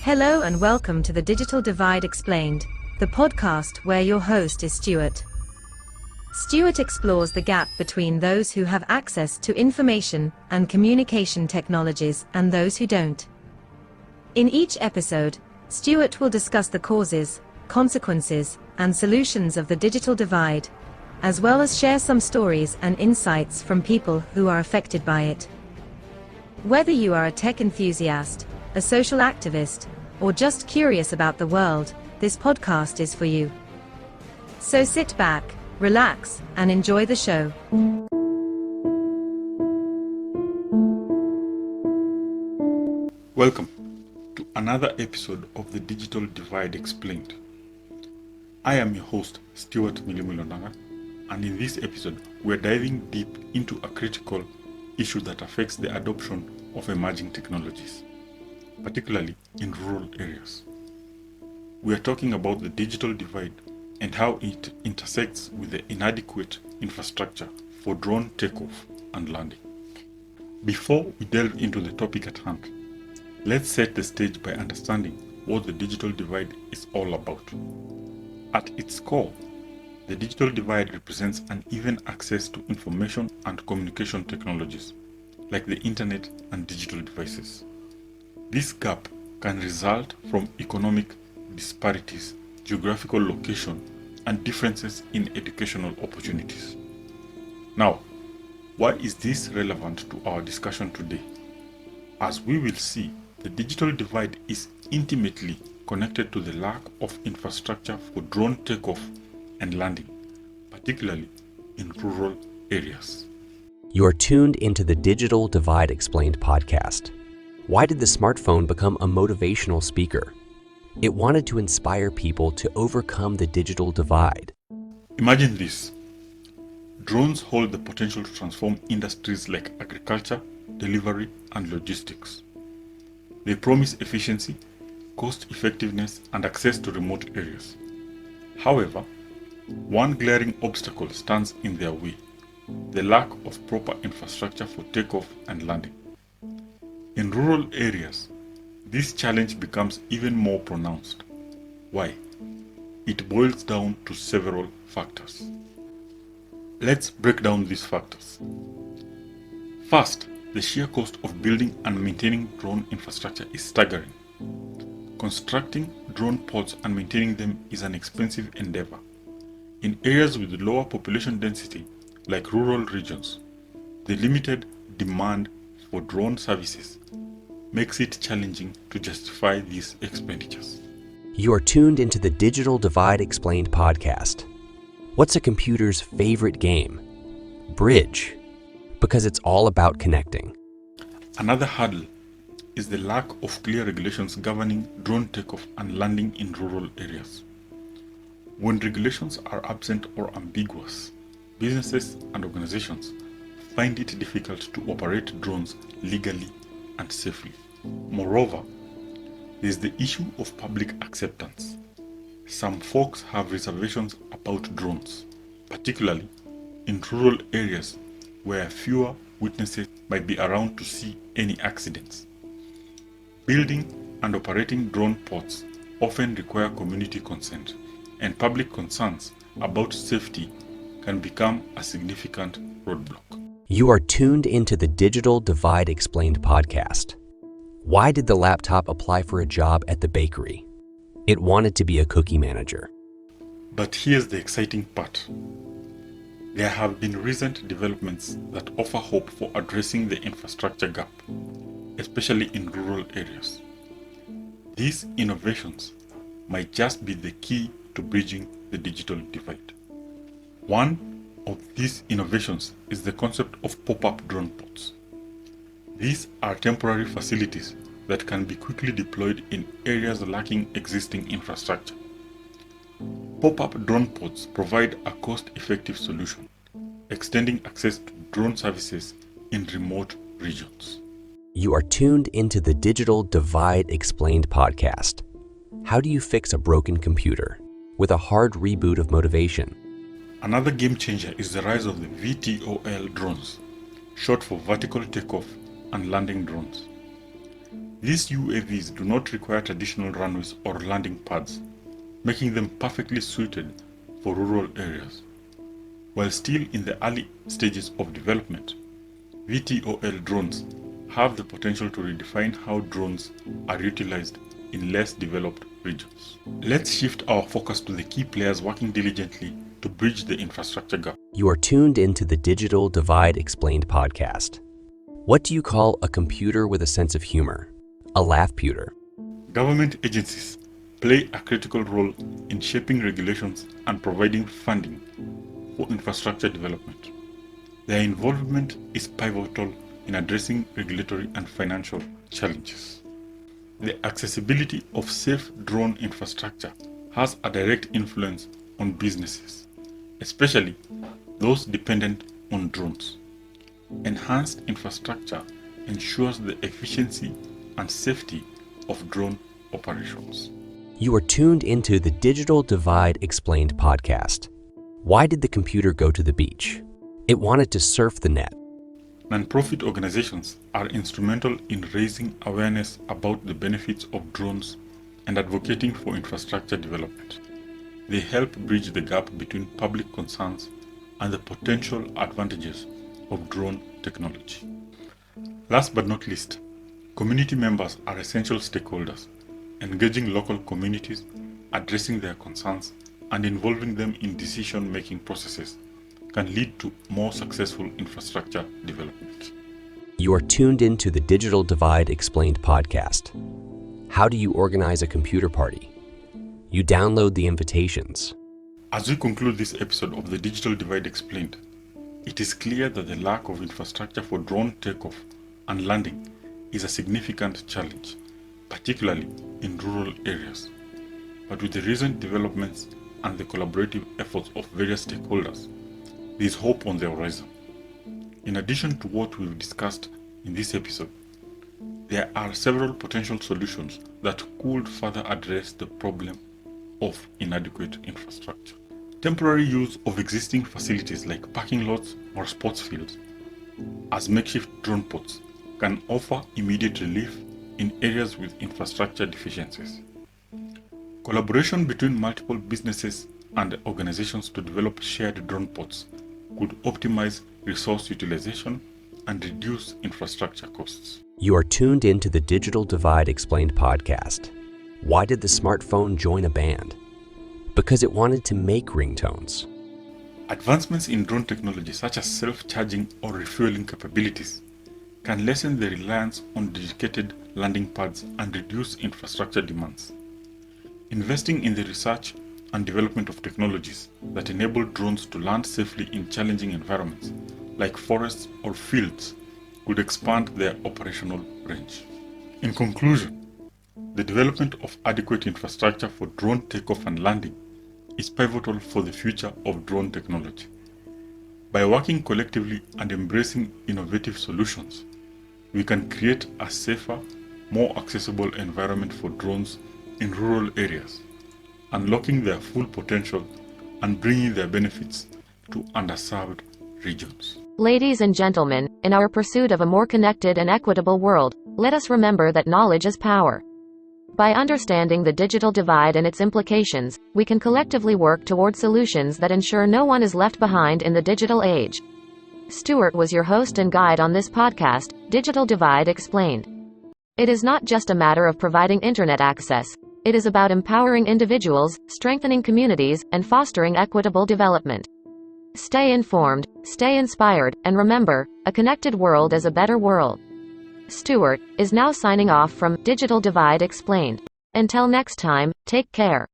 Hello and welcome to the Digital Divide Explained, the podcast where your host is Stewart. Stewart explores the gap between those who have access to information and communication technologies and those who don't. In each episode, Stewart will discuss the causes, consequences, and solutions of the digital divide, as well as share some stories and insights from people who are affected by it. Whether you are a tech enthusiast, a social activist, or just curious about the world, this podcast is for you. So sit back, relax, and enjoy the show. Welcome to another episode of the Digital Divide Explained. I am your host, Stewart Milimu, ilondanga, and in this episode, we're diving deep into a critical issue that affects the adoption of emerging technologies, particularly in rural areas. We are talking about the digital divide and how it intersects with the inadequate infrastructure for drone takeoff and landing. Before we delve into the topic at hand, let's set the stage by understanding what the digital divide is all about. At its core, the digital divide represents uneven access to information and communication technologies, like the internet and digital devices. This gap can result from economic disparities, geographical location, and differences in educational opportunities. Now, why is this relevant to our discussion today? As we will see, the digital divide is intimately connected to the lack of infrastructure for drone takeoff and landing, particularly in rural areas. You are tuned into the Digital Divide Explained podcast. Why did the smartphone become a motivational speaker? It wanted to inspire people to overcome the digital divide. Imagine this. Drones hold the potential to transform industries like agriculture, delivery, and logistics. They promise efficiency, cost effectiveness, and access to remote areas. However, one glaring obstacle stands in their way: the lack of proper infrastructure for takeoff and landing. In rural areas, this challenge becomes even more pronounced. Why? It boils down to several factors. Let's break down these factors. First, the sheer cost of building and maintaining drone infrastructure is staggering. Constructing drone pods and maintaining them is an expensive endeavor. In areas with lower population density, like rural regions, the limited demand for drone services makes it challenging to justify these expenditures. You are tuned into the Digital Divide Explained podcast. What's a computer's favorite game? Bridge. Because it's all about connecting. Another hurdle is the lack of clear regulations governing drone takeoff and landing in rural areas. When regulations are absent or ambiguous, businesses and organizations find it difficult to operate drones legally and safely. Moreover, there is the issue of public acceptance. Some folks have reservations about drones, particularly in rural areas where fewer witnesses might be around to see any accidents. Building and operating drone pods often require community consent, and public concerns about safety can become a significant roadblock. You are tuned into the Digital Divide Explained podcast. Why did the laptop apply for a job at the bakery? It wanted to be a cookie manager. But here's the exciting part. There have been recent developments that offer hope for addressing the infrastructure gap, especially in rural areas. These innovations might just be the key to bridging the digital divide. One of these innovations is the concept of pop-up drone pods. These are temporary facilities that can be quickly deployed in areas lacking existing infrastructure. Pop-up drone pods provide a cost-effective solution, extending access to drone services in remote regions. You are tuned into the Digital Divide Explained podcast. How do you fix a broken computer? With a hard reboot of motivation. Another game changer is the rise of the VTOL drones, short for vertical takeoff and landing drones. These UAVs do not require traditional runways or landing pads, making them perfectly suited for rural areas. While still in the early stages of development, VTOL drones have the potential to redefine how drones are utilized in less developed regions. Let's shift our focus to the key players working diligently to bridge the infrastructure gap. You are tuned into the Digital Divide Explained podcast. What do you call a computer with a sense of humor? A laugh-puter. Government agencies play a critical role in shaping regulations and providing funding for infrastructure development. Their involvement is pivotal in addressing regulatory and financial challenges. The accessibility of safe drone infrastructure has a direct influence on businesses, especially those dependent on drones. Enhanced infrastructure ensures the efficiency and safety of drone operations. You are tuned into the Digital Divide Explained podcast. Why did the computer go to the beach? It wanted to surf the net. Non-profit organizations are instrumental in raising awareness about the benefits of drones and advocating for infrastructure development. They help bridge the gap between public concerns and the potential advantages of drone technology. Last but not least, community members are essential stakeholders. Engaging local communities, addressing their concerns, and involving them in decision-making processes can lead to more successful infrastructure development. You are tuned into the Digital Divide Explained podcast. How do you organize a computer party? You download the invitations. As we conclude this episode of the Digital Divide Explained, it is clear that the lack of infrastructure for drone takeoff and landing is a significant challenge, particularly in rural areas. But with the recent developments and the collaborative efforts of various stakeholders, there is hope on the horizon. In addition to what we've discussed in this episode, there are several potential solutions that could further address the problem of inadequate infrastructure. Temporary use of existing facilities like parking lots or sports fields as makeshift drone pods can offer immediate relief in areas with infrastructure deficiencies. Collaboration between multiple businesses and organizations to develop shared drone pods could optimize resource utilization and reduce infrastructure costs. You are tuned into the Digital Divide Explained podcast. Why did the smartphone join a band? Because it wanted to make ringtones. Advancements in drone technology such as self-charging or refueling capabilities can lessen the reliance on dedicated landing pads and reduce infrastructure demands. Investing in the research and development of technologies that enable drones to land safely in challenging environments like forests or fields could expand their operational range. In conclusion, the development of adequate infrastructure for drone takeoff and landing is pivotal for the future of drone technology. By working collectively and embracing innovative solutions, we can create a safer, more accessible environment for drones in rural areas, unlocking their full potential and bringing their benefits to underserved regions. Ladies and gentlemen, in our pursuit of a more connected and equitable world, let us remember that knowledge is power. By understanding the digital divide and its implications, we can collectively work toward solutions that ensure no one is left behind in the digital age. Stewart was your host and guide on this podcast, Digital Divide Explained. It is not just a matter of providing internet access. It is about empowering individuals, strengthening communities, and fostering equitable development. Stay informed, stay inspired, and remember, a connected world is a better world. Stewart is now signing off from Digital Divide Explained. Until next time, take care.